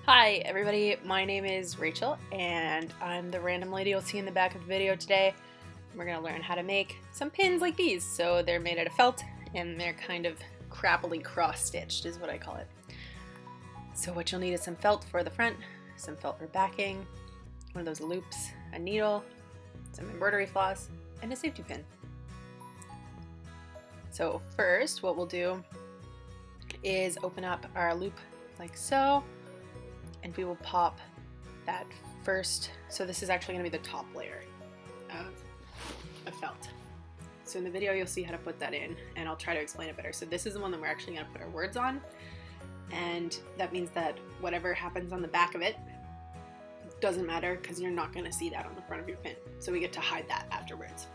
Hi everybody, my name is Rachel and I'm the random lady you'll see in the back of the video today. We're going to learn how to make some pins like these. So they're made out of felt and they're kind of crappily cross-stitched is what I call it. So what you'll need is some felt for the front, some felt for backing, one of those loops, a needle, some embroidery floss, and a safety pin. So first what we'll do is open up our loop like so. And we will pop that first, so this is actually going to be the top layer of felt. So in the video you'll see how to put that in, and I'll try to explain it better. So this is the one that we're actually going to put our words on, and that means that whatever happens on the back of it doesn't matter because you're not going to see that on the front of your pin. So we get to hide that afterwards.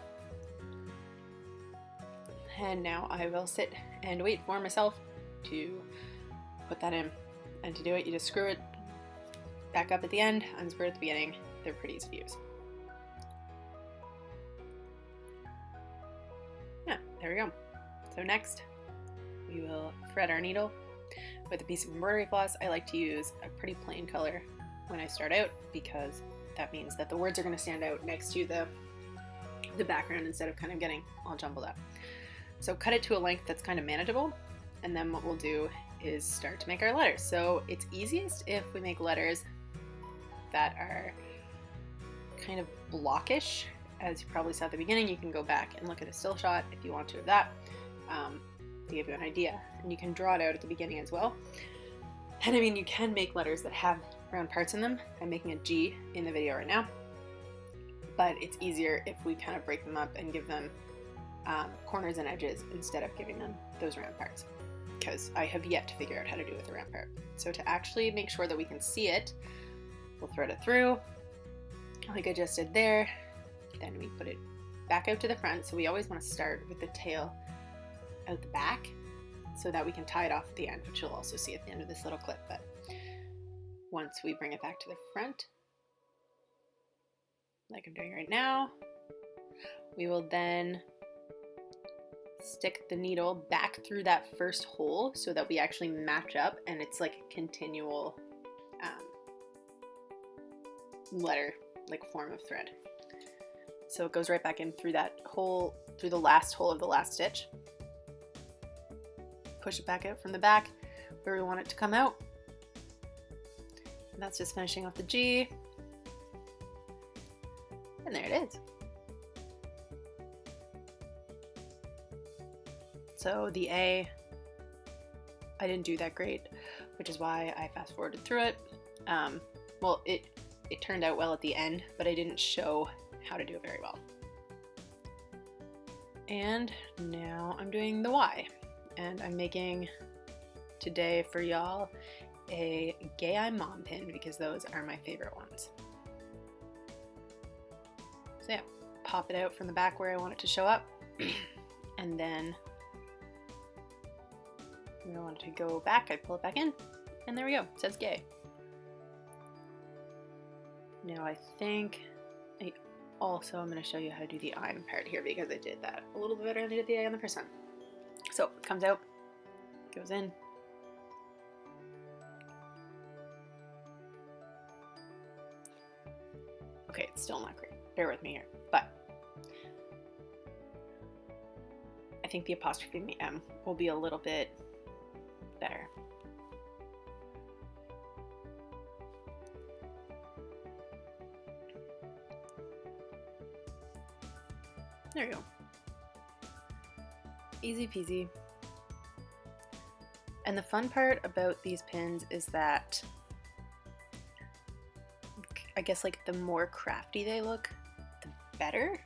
And now I will sit and wait for myself to put that in. And to do it, you just screw it back up at the end, unscrew at the beginning. They're pretty easy to use. Yeah, there we go. So next, we will thread our needle with a piece of embroidery floss. I like to use a pretty plain color when I start out because that means that the words are going to stand out next to the background instead of kind of getting all jumbled up. So cut it to a length that's kind of manageable, and then what we'll do is start to make our letters. So it's easiest if we make letters that are kind of blockish. As you probably saw at the beginning, you can go back and look at a still shot if you want to of that to give you an idea. And you can draw it out at the beginning as well. And I mean, you can make letters that have round parts in them. I'm making a G in the video right now, but it's easier if we kind of break them up and give them corners and edges instead of giving them those round parts, because I have yet to figure out how to do it with a round part. So to actually make sure that we can see it, we'll thread it through like I just did there. Then we put it back out to the front. So we always want to start with the tail out the back so that we can tie it off at the end, which you'll also see at the end of this little clip. But once we bring it back to the front, like I'm doing right now, we will then stick the needle back through that first hole so that we actually match up, and it's like a continual letter, like form of thread. So it goes right back in through that hole, through the last hole of the last stitch. Push it back out from the back where we want it to come out. And that's just finishing off the G. And there it is. So the A, I didn't do that great, which is why I fast forwarded through it. Well, it turned out well at the end, but I didn't show how to do it very well. And now I'm doing the Y, and I'm making today for y'all a gay eye mom pin because those are my favorite ones. So yeah, pop it out from the back where I want it to show up, and then when I want it to go back, I pull it back in, and there we go, it says gay. Now I think I'm going to show you how to do the I'm part here because I did that a little bit better than I did the A on the first one. So it comes out, goes in, okay, it's still not great, bear with me here, but I think the apostrophe in the M will be a little bit better. There we go. Easy peasy. And the fun part about these pins is that I guess like the more crafty they look, the better.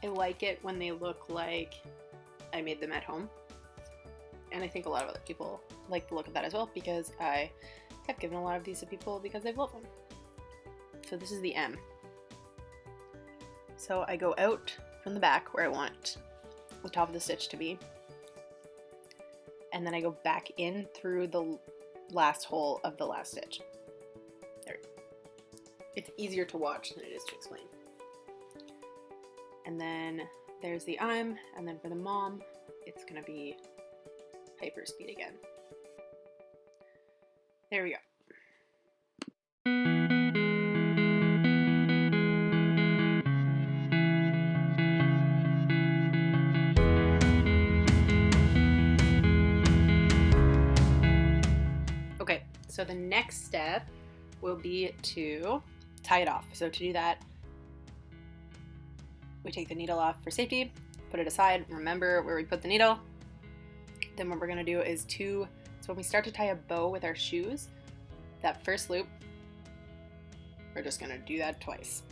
I like it when they look like I made them at home. And I think a lot of other people like the look of that as well because I have given a lot of these to people because they've loved them. So this is the M. So I go out from the back where I want the top of the stitch to be, and then I go back in through the last hole of the last stitch. There. It's easier to watch than it is to explain. And then there's the I'm, and then for the mom, it's gonna be hyper speed again. There we go. So the next step will be to tie it off. So to do that, we take the needle off for safety, put it aside, remember where we put the needle. Then what we're gonna do is so when we start to tie a bow with our shoes, that first loop, we're just gonna do that twice.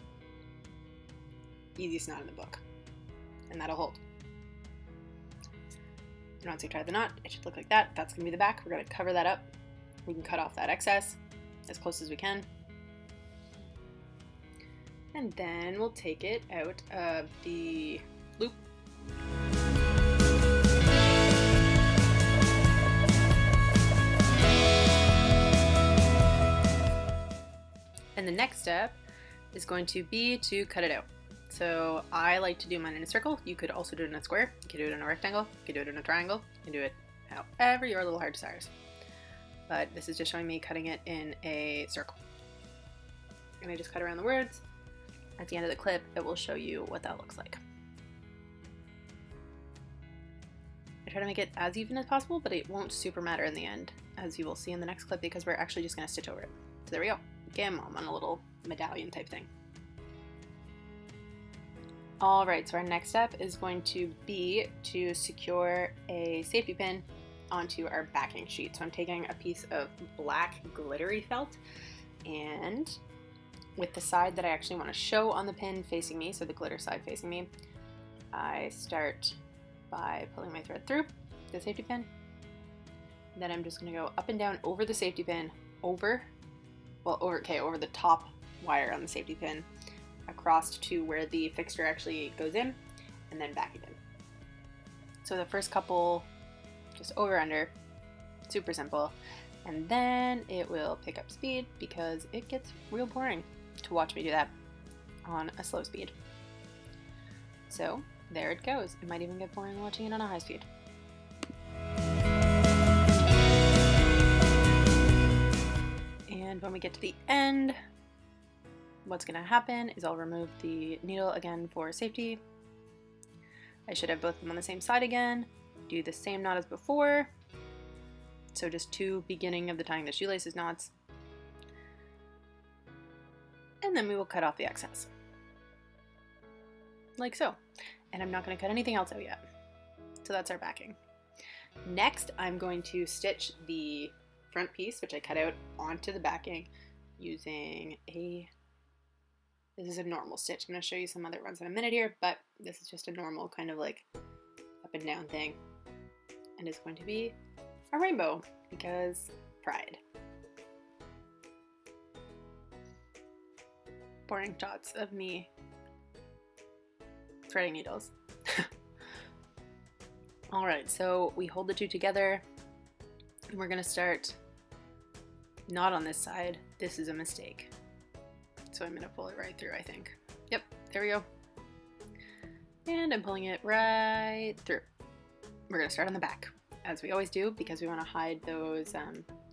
Easiest knot in the book. And that'll hold. And once we tie the knot, it should look like that. That's gonna be the back. We're gonna cover that up. We can cut off that excess as close as we can. And then we'll take it out of the loop. And the next step is going to be to cut it out. So I like to do mine in a circle. You could also do it in a square. You could do it in a rectangle. You could do it in a triangle. You can do it however your little heart desires. But this is just showing me cutting it in a circle. And I just cut around the words. At the end of the clip, it will show you what that looks like. I try to make it as even as possible, but it won't super matter in the end, as you will see in the next clip, because we're actually just going to stitch over it. So there we go. Gammon on a little medallion type thing. Alright, so our next step is going to be to secure a safety pin onto our backing sheet. So I'm taking a piece of black glittery felt, and with the side that I actually want to show on the pin facing me, so the glitter side facing me, I start by pulling my thread through the safety pin. Then I'm just going to go up and down over the safety pin, over the top wire on the safety pin, across to where the fixture actually goes in, and then back again. So the first couple, just over under, super simple, and then it will pick up speed because it gets real boring to watch me do that on a slow speed. So there it goes. It might even get boring watching it on a high speed. And when we get to the end, what's going to happen is I'll remove the needle again for safety. I should have both of them on the same side again. Do the same knot as before. So just two beginning of the tying the shoelaces knots. And then we will cut off the excess. Like so. And I'm not going to cut anything else out yet. So that's our backing. Next, I'm going to stitch the front piece, which I cut out, onto the backing using this is a normal stitch. I'm going to show you some other ones in a minute here, but this is just a normal kind of like up and down thing. And it's going to be a rainbow because pride. Boring shots of me threading needles. Alright, so we hold the two together and we're going to start not on this side. This is a mistake. So I'm going to pull it right through, I think. Yep, there we go. And I'm pulling it right through. We're going to start on the back, as we always do, because we want to hide those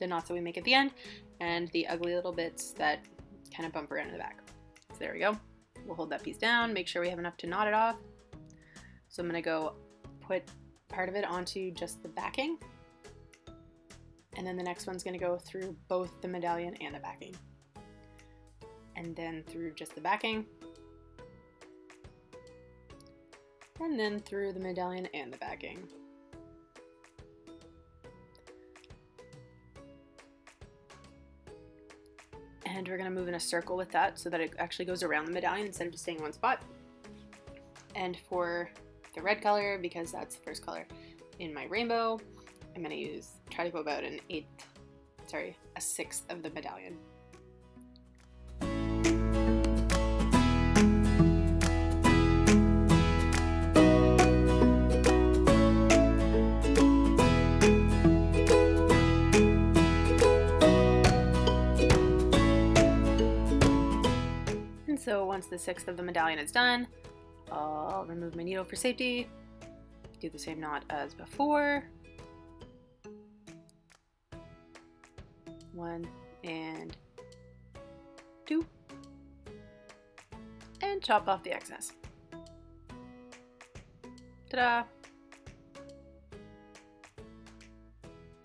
the knots that we make at the end and the ugly little bits that kind of bump around in the back. So there we go. We'll hold that piece down, make sure we have enough to knot it off. So I'm going to go put part of it onto just the backing, and then the next one's going to go through both the medallion and the backing, and then through just the backing, and then through the medallion and the backing. And we're going to move in a circle with that so that it actually goes around the medallion instead of just staying in one spot. And for the red color, because that's the first color in my rainbow, I'm going to try to go about a sixth of the medallion. So once the sixth of the medallion is done, I'll remove my needle for safety, do the same knot as before, 1 and 2, and chop off the excess. Ta-da!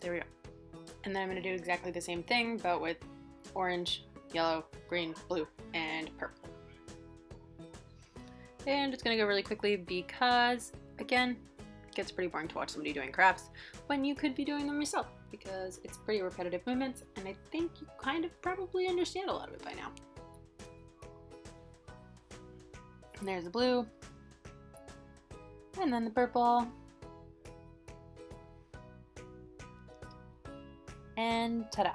There we go. And then I'm going to do exactly the same thing, but with orange, yellow, green, blue, and purple. And it's going to go really quickly because, again, it gets pretty boring to watch somebody doing crafts when you could be doing them yourself, because it's pretty repetitive movements, and I think you kind of probably understand a lot of it by now. And there's the blue, and then the purple, and ta-da!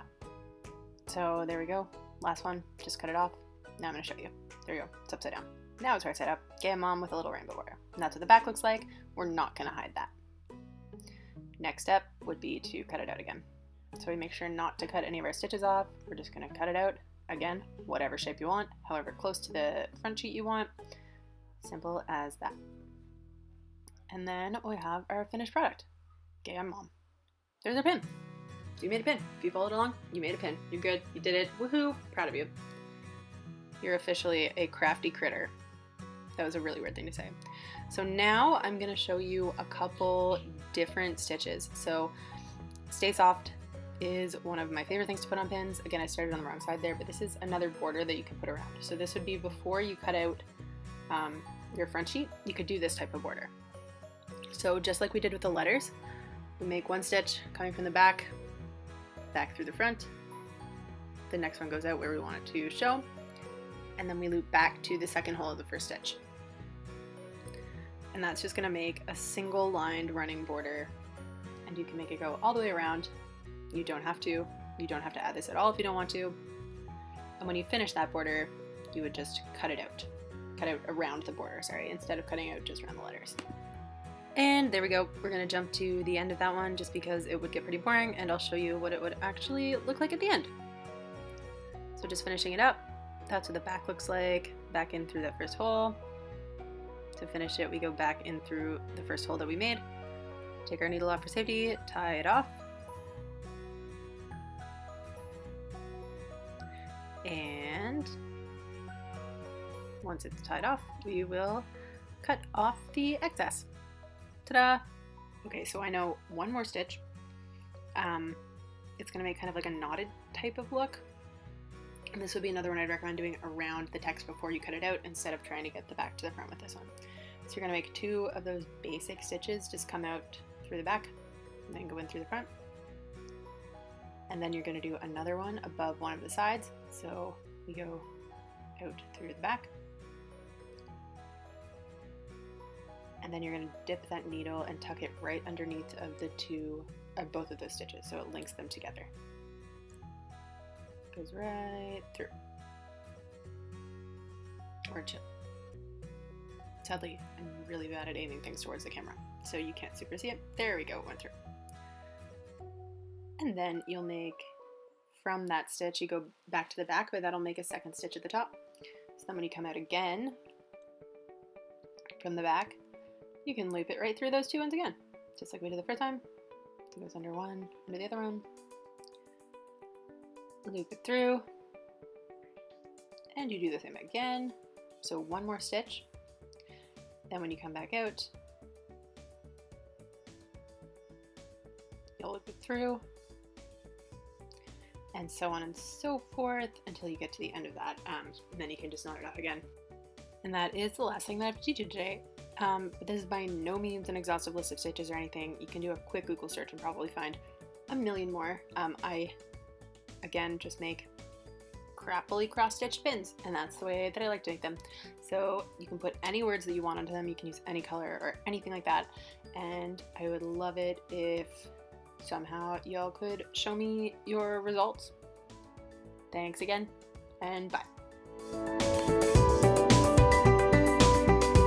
So there we go, last one, just cut it off. Now I'm going to show you. There you go, it's upside down. Now it's right side up, get mom with a little rainbow border. And that's what the back looks like. We're not going to hide that. Next step would be to cut it out again. So we make sure not to cut any of our stitches off. We're just going to cut it out, again, whatever shape you want, however close to the front sheet you want. Simple as that. And then we have our finished product. Okay, I'm mom. There's our pin. So you made a pin. If you followed along, you made a pin. You're good. You did it. Woohoo! Proud of you. You're officially a crafty critter. That was a really weird thing to say. So now I'm going to show you a couple different stitches. So Stay Soft is one of my favorite things to put on pins. Again, I started on the wrong side there, but this is another border that you can put around. So this would be before you cut out your front sheet, you could do this type of border. So just like we did with the letters, we make one stitch coming from the back, back through the front. The next one goes out where we want it to show, and then we loop back to the second hole of the first stitch. And that's just going to make a single lined running border, and you can make it go all the way around. You don't have to add this at all if you don't want to. And when you finish that border, you would just cut out around the border, sorry, instead of cutting out just around the letters. And there we go. We're going to jump to the end of that one just because it would get pretty boring, and I'll show you what it would actually look like at the end. So just finishing it up, that's what the back looks like, back in through that first hole. To finish it, we go back in through the first hole that we made, take our needle off for safety, tie it off, and once it's tied off, we will cut off the excess. Ta-da! Okay, so I know one more stitch. It's going to make kind of like a knotted type of look. And this would be another one I'd recommend doing around the text before you cut it out instead of trying to get the back to the front with this one. So you're going to make two of those basic stitches, just come out through the back and then go in through the front. And then you're going to do another one above one of the sides. So we go out through the back. And then you're going to dip that needle and tuck it right underneath of both of those stitches so it links them together. Goes right through. Or chill. Sadly, I'm really bad at aiming things towards the camera, so you can't super see it. There we go, it went through. And then you'll make, from that stitch, you go back to the back, but that'll make a second stitch at the top. So then when you come out again from the back, you can loop it right through those two ones again, just like we did the first time. It goes under one, under the other one. Loop it through, and you do the same again. So one more stitch. Then when you come back out, you'll loop it through, and so on and so forth until you get to the end of that. And then you can just knot it off again. And that is the last thing that I have to teach you today. But this is by no means an exhaustive list of stitches or anything. You can do a quick Google search and probably find a million more. I, again, just make crappily cross-stitched pins, and that's the way that I like to make them. So you can put any words that you want onto them, you can use any color or anything like that, and I would love it if somehow y'all could show me your results. Thanks again, and bye.